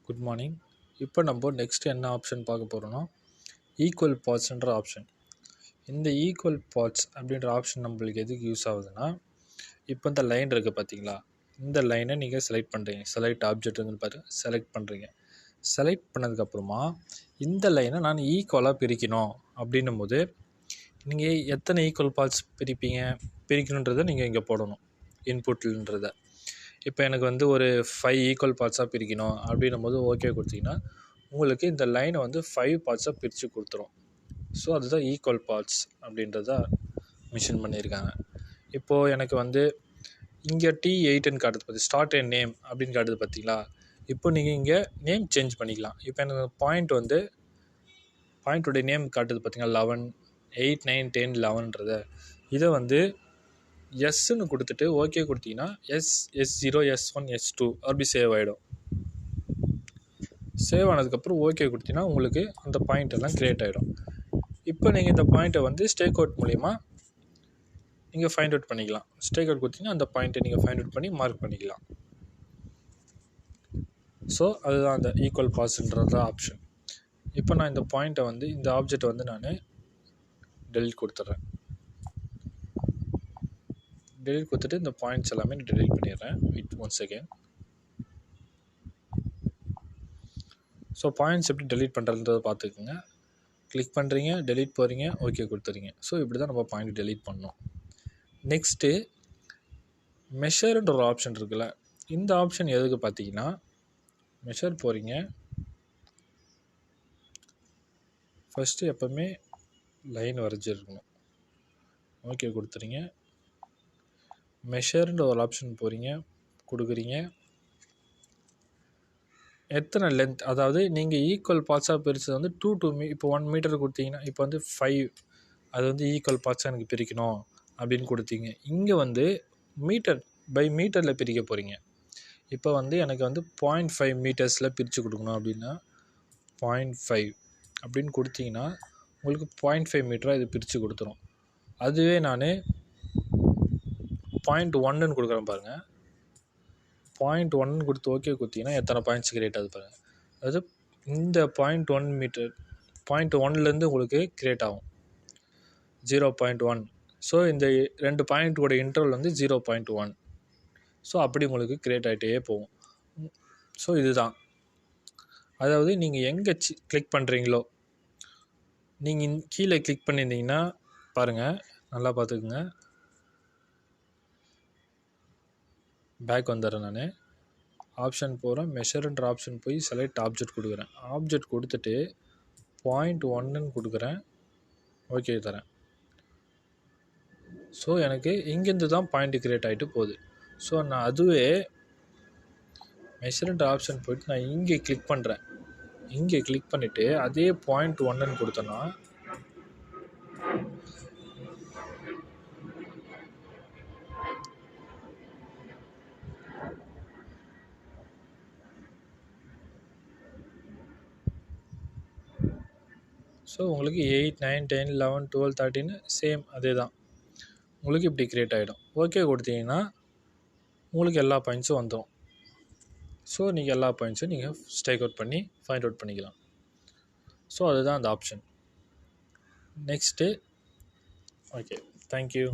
Good morning. இப்போ நம்ம next என்ன ஆப்ஷன் பார்க்க போகிறோன்னா ஈக்குவல் பார்ட்ஸ்ன்ற ஆப்ஷன். இந்த ஈக்குவல் பார்ட்ஸ் அப்படின்ற ஆப்ஷன் நம்மளுக்கு எதுக்கு யூஸ் ஆகுதுன்னா, இப்போ இந்த லைன் இருக்குது பார்த்தீங்களா, இந்த லைனை நீங்கள் செலக்ட் பண்ணுறீங்க. செலக்ட் ஆப்ஜெக்ட் வந்து பாருங்கள், செலக்ட் பண்ணுறீங்க. செலக்ட் பண்ணதுக்கப்புறமா இந்த லைனை நான் ஈக்குவலாக பிரிக்கணும் அப்படின்னும் போது நீங்கள் எத்தனை ஈக்குவல் பார்ட்ஸ் பிரிக்கணுன்றதை நீங்கள் இங்கே போடணும் இன்புட்ன்றதை. இப்போ எனக்கு வந்து ஒரு 5 ஈக்குவல் பார்ட்ஸாக பிரிக்கணும் அப்படின்னும் போது ஓகே கொடுத்தீங்கன்னா உங்களுக்கு இந்த லைனை வந்து 5 பார்ட்ஸாக பிரித்து கொடுத்துரும். ஸோ அதுதான் ஈக்குவல் பார்ட்ஸ் அப்படின்றத மிஷின் பண்ணியிருக்காங்க. இப்போது எனக்கு வந்து இங்கே T8ன்னு காட்டுது பார்த்து ஸ்டார்ட் அண்ட் நேம் அப்படின்னு காட்டுது பார்த்தீங்களா. இப்போ நீங்கள் இங்கே நேம் சேஞ்ச் பண்ணிக்கலாம். இப்போ எனக்கு பாயிண்ட்டுடைய நேம் காட்டுது பார்த்தீங்களா 11, 8, 9, 10, 11ன்றத இதை வந்து எஸ்ன்னு கொடுத்துட்டு ஓகே கொடுத்தீங்கன்னா S0, S1, S2 அப்படி சேவ் ஆகிடும். சேவ் ஆனதுக்கப்புறம் ஓகே கொடுத்தீங்கன்னா உங்களுக்கு அந்த பாயிண்ட் எல்லாம் க்ரியேட் ஆகிடும். இப்போ நீங்கள் இந்த பாயிண்ட்டை வந்து ஸ்டேக் அவுட் மூலிமா நீங்கள் ஃபைண்ட் அவுட் பண்ணிக்கலாம். ஸ்டேக் அவுட் கொடுத்தீங்கன்னா அந்த பாயிண்ட்டை நீங்கள் ஃபைண்ட் அவுட் பண்ணி மார்க் பண்ணிக்கலாம். ஸோ அதுதான் அந்த ஈக்குவல் பார்ட்ஸ்ன்றது ஆப்ஷன். இப்போ நான் இந்த பாயிண்ட்டை வந்து இந்த ஆப்ஜெக்டை வந்து நான் டெலிட் கொடுத்துட்றேன். டெலிட் கொடுத்துட்டு இந்த பாயிண்ட்ஸ் எல்லாமே டெலிட் பண்ணிடுறேன். Wait 1 second. ஸோ பாயிண்ட்ஸ் எப்படி டெலிட் பண்ணுறதுன்றதை பார்த்துக்குங்க. கிளிக் பண்ணுறீங்க, டெலிட் போகிறீங்க, ஓகே கொடுத்துறீங்க. ஸோ இப்படி தான் நம்ம பாயிண்ட் டெலிட் பண்ணோம். நெக்ஸ்ட்டு மெஷர்ன்ற ஒரு ஆப்ஷன் இருக்குல்ல, இந்த ஆப்ஷன் எதுக்கு பார்த்தீங்கன்னா, மெஷர் போகிறீங்க, ஃபஸ்ட்டு எப்போவுமே லைன் வரைஞ்சிருக்கணும். ஓகே கொடுத்துறீங்க. மெஷர்ன்ற ஒரு ஆப்ஷன் போகிறீங்க, கொடுக்குறீங்க. எத்தனை லென்த், அதாவது நீங்கள் ஈக்குவல் பார்ட்ஸாக பிரித்தது வந்து 2 to இப்போ 1 மீட்டர் கொடுத்தீங்கன்னா இப்போ வந்து 5 அது வந்து ஈக்குவல் பார்ட்ஸாக எனக்கு பிரிக்கணும் அப்படின்னு கொடுத்தீங்க. இங்கே வந்து மீட்டர் பை மீட்டரில் பிரிக்க போகிறீங்க. இப்போ வந்து எனக்கு வந்து 0.5 மீட்டர்ஸில் பிரித்து கொடுக்கணும் அப்படின்னா 0.5 அப்படின்னு கொடுத்தீங்கன்னா உங்களுக்கு 0.5 மீட்டராக இது பிரித்து கொடுத்துரும். அதுவே நான் 0.1ன்னு கொடுக்குறேன் பாருங்கள். 0.1 கொடுத்து ஓகே கொடுத்தீங்கன்னா எத்தனை பாயிண்ட்ஸ் கிரியேட் ஆகுது பாருங்கள். அதாவது இந்த 0.1 மீட்டர் 0.1லேருந்து உங்களுக்கு கிரியேட் ஆகும் 0.1. ஸோ இந்த 2 பாயிண்ட்டோட இன்டர்வல் வந்து 0.1. ஸோ அப்படி உங்களுக்கு கிரியேட் ஆகிட்டே போகும். ஸோ இதுதான், அதாவது நீங்கள் எங்கே கிளிக் பண்ணுறீங்களோ, நீங்கள் கீழே கிளிக் பண்ணியிருந்தீங்கன்னா பாருங்கள், நல்லா பார்த்துக்குங்க. பேக் வந்துடுறேன். நான் ஆப்ஷன் போகிறேன், மெஷர்ன்ற ஆப்ஷன் போய் செலக்ட் ஆப்ஜெக்ட் கொடுக்குறேன். ஆப்ஜெக்ட் கொடுத்துட்டு 0.1ன்னு கொடுக்குறேன், ஓகே தரேன். ஸோ எனக்கு இங்கேருந்து தான் பாயிண்ட் கிரியேட் ஆகிட்டு போகுது. ஸோ நான் அதுவே மெஷர்ன்ற ஆப்ஷன் போய்ட்டு நான் இங்கே கிளிக் பண்ணுறேன். இங்கே கிளிக் பண்ணிவிட்டு அதே 0.1ன்னு கொடுத்தேன்னா ஸோ உங்களுக்கு 8, 9, 10, 11, 12, 13 சேம் அதே தான் உங்களுக்கு இப்படி க்ரியேட் ஆகிடும். ஓகே கொடுத்தீங்கன்னா உங்களுக்கு எல்லா பாயிண்ட்ஸும் வந்துடும். ஸோ நீங்கள் எல்லா பாயிண்ட்ஸும் நீங்கள் ஸ்டேக் அவுட் பண்ணி ஃபைண்ட் அவுட் பண்ணிக்கலாம். ஸோ அதுதான் அந்த ஆப்ஷன். Next okay, thank you.